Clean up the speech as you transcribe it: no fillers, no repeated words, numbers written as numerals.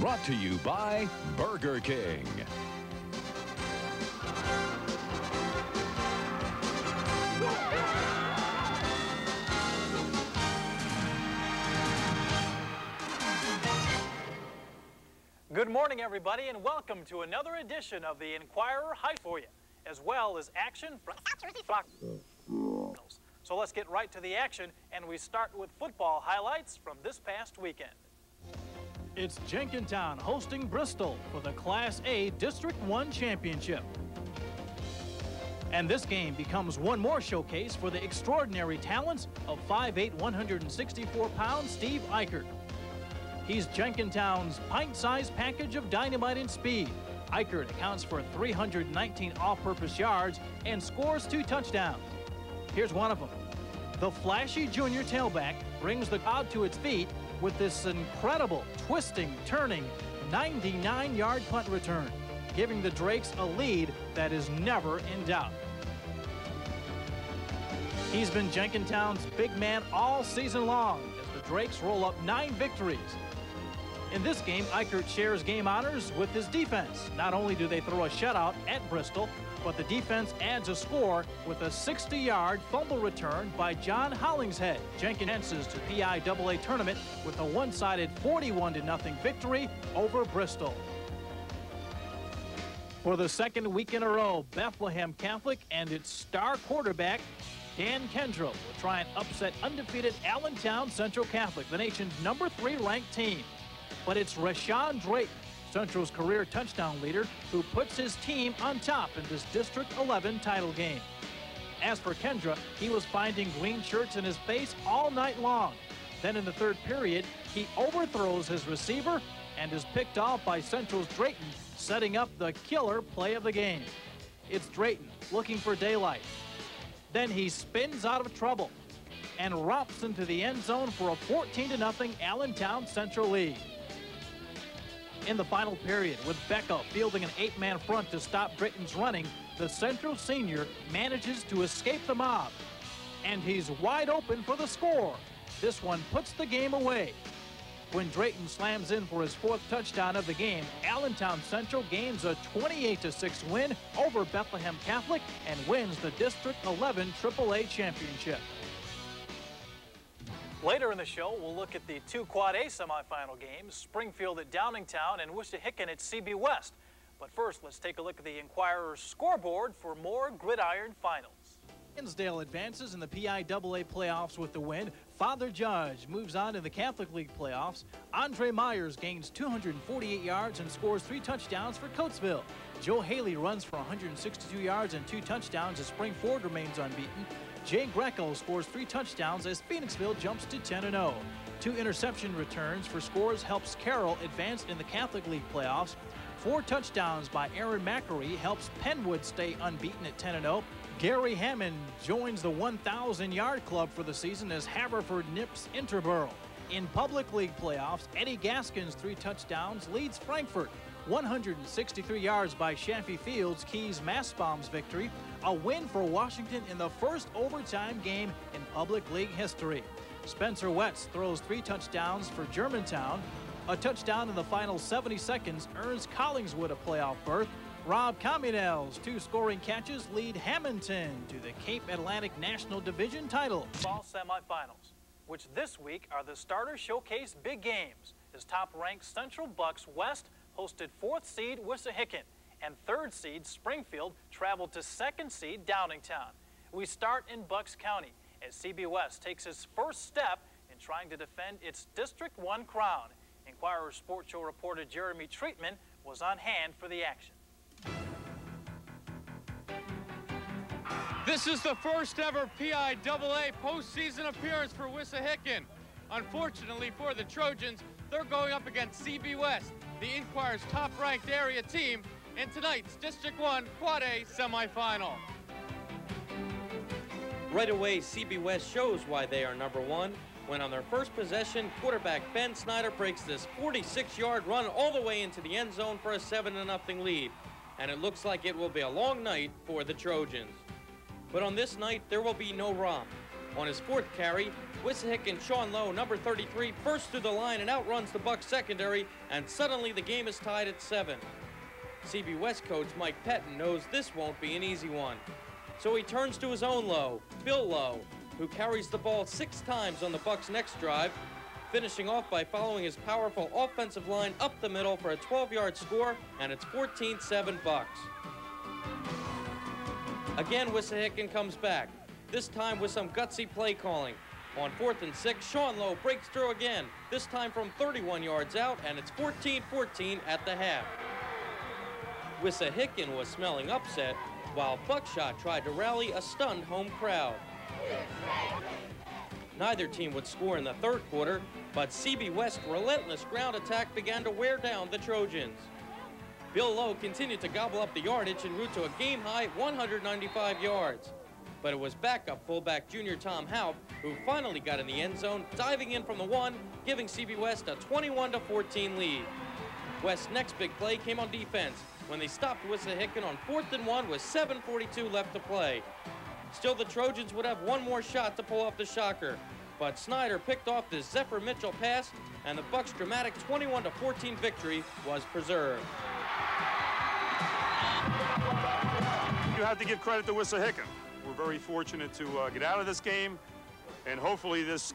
Brought to you by Burger King. Good morning, everybody, and welcome to another edition of the Inquirer High for you, as well as action from So let's get right to the action, and we start with football highlights from this past weekend. It's Jenkintown hosting Bristol for the Class A District 1 Championship. And this game becomes one more showcase for the extraordinary talents of 5'8", 164-pound Steve Eichert. He's Jenkintown's pint-sized package of dynamite and speed. Eichert accounts for 319 all-purpose yards and scores 2 touchdowns. Here's one of them. The flashy junior tailback brings the crowd to its feet with this incredible twisting, turning, 99-yard punt return, giving the Drakes a lead that is never in doubt. He's been Jenkintown's big man all season long as the Drakes roll up 9 victories. In this game, Eichert shares game honors with his defense. Not only do they throw a shutout at Bristol, but the defense adds a score with a 60-yard fumble return by John Hollingshead. Jenkins advances to PIAA tournament with a one-sided 41-0 victory over Bristol. For the second week in a row, Bethlehem Catholic and its star quarterback, Dan Kendra, will try and upset undefeated Allentown Central Catholic, the nation's number 3 ranked team. But it's Rashawn Drayton, Central's career touchdown leader, who puts his team on top in this District 11 title game. As for Kendra, he was finding green shirts in his face all night long. Then in the third period, he overthrows his receiver and is picked off by Central's Drayton, setting up the killer play of the game. It's Drayton looking for daylight. Then he spins out of trouble and romps into the end zone for a 14-0 Allentown Central lead. In the final period, with Becca fielding an 8-man front to stop Drayton's running, the Central senior manages to escape the mob. And he's wide open for the score. This one puts the game away. When Drayton slams in for his 4th touchdown of the game, Allentown Central gains a 28-6 win over Bethlehem Catholic and wins the District 11 AAA Championship. Later in the show, we'll look at the 2 Quad A semifinal games, Springfield at Downingtown and Wissahickon at CB West. But first, let's take a look at the Inquirer's scoreboard for more gridiron finals. Hinsdale advances in the PIAA playoffs with the win. Father Judge moves on to the Catholic League playoffs. Andre Myers gains 248 yards and scores 3 touchdowns for Coatesville. Joe Haley runs for 162 yards and 2 touchdowns as Springford remains unbeaten. Jay Greco scores 3 touchdowns as Phoenixville jumps to 10-0. 2 interception returns for scores helps Carroll advance in the Catholic League playoffs. 4 touchdowns by Aaron Macquarie helps Penwood stay unbeaten at 10-0. Gary Hammond joins the 1,000-yard club for the season as Haverford nips Interborough. In Public League playoffs, Eddie Gaskin's 3 touchdowns leads Frankfort. 163 yards by Shaffy Fields keys Mastbaum's victory. A win for Washington in the first overtime game in Public League history. Spencer Wetz throws 3 touchdowns for Germantown. A touchdown in the final 70 seconds earns Collingswood a playoff berth. Rob Comunel's 2 scoring catches lead Hamilton to the Cape Atlantic National Division title. Fall semifinals, which this week are the starter showcase big games, as top-ranked Central Bucks West hosted 4th seed Wissahickon, and 3rd seed Springfield traveled to 2nd seed Downingtown. We start in Bucks County as CB West takes its first step in trying to defend its District 1 crown. Inquirer Sports Show reporter Jeremy Treatman was on hand for the action. This is the first ever PIAA postseason appearance for Wissahickon. Unfortunately for the Trojans, they're going up against CB West, the Inquirer's top-ranked area team, in tonight's District 1 Quad A semifinal. Right away, CB West shows why they are number 1 when on their first possession, quarterback Ben Snyder breaks this 46-yard run all the way into the end zone for a 7-0 lead. And it looks like it will be a long night for the Trojans. But on this night, there will be no romp. On his fourth carry, Wissahickon Sean Lowe, number 33, bursts through the line and outruns the Bucs secondary, and suddenly the game is tied at 7. CB West coach Mike Pettin knows this won't be an easy one. So he turns to his own Lowe, Bill Lowe, who carries the ball 6 times on the Bucs' next drive, finishing off by following his powerful offensive line up the middle for a 12-yard score, and it's 14-7 Bucs. Again, Wissahickon comes back, this time with some gutsy play calling. On 4th and 6, Sean Lowe breaks through again, this time from 31 yards out, and it's 14-14 at the half. Wissahickon was smelling upset, while Buckshot tried to rally a stunned home crowd. Neither team would score in the third quarter, but CB West's relentless ground attack began to wear down the Trojans. Bill Lowe continued to gobble up the yardage en route to a game-high 195 yards. But it was backup fullback junior Tom Haupt who finally got in the end zone, diving in from the 1, giving CB West a 21-14 lead. West's next big play came on defense when they stopped Wissahickon on 4th and 1 with 7:42 left to play. Still, the Trojans would have one more shot to pull off the shocker, but Snyder picked off this Zephyr Mitchell pass, and the Bucs' dramatic 21-14 victory was preserved. You have to give credit to Wissahickon. We're very fortunate to get out of this game, and hopefully this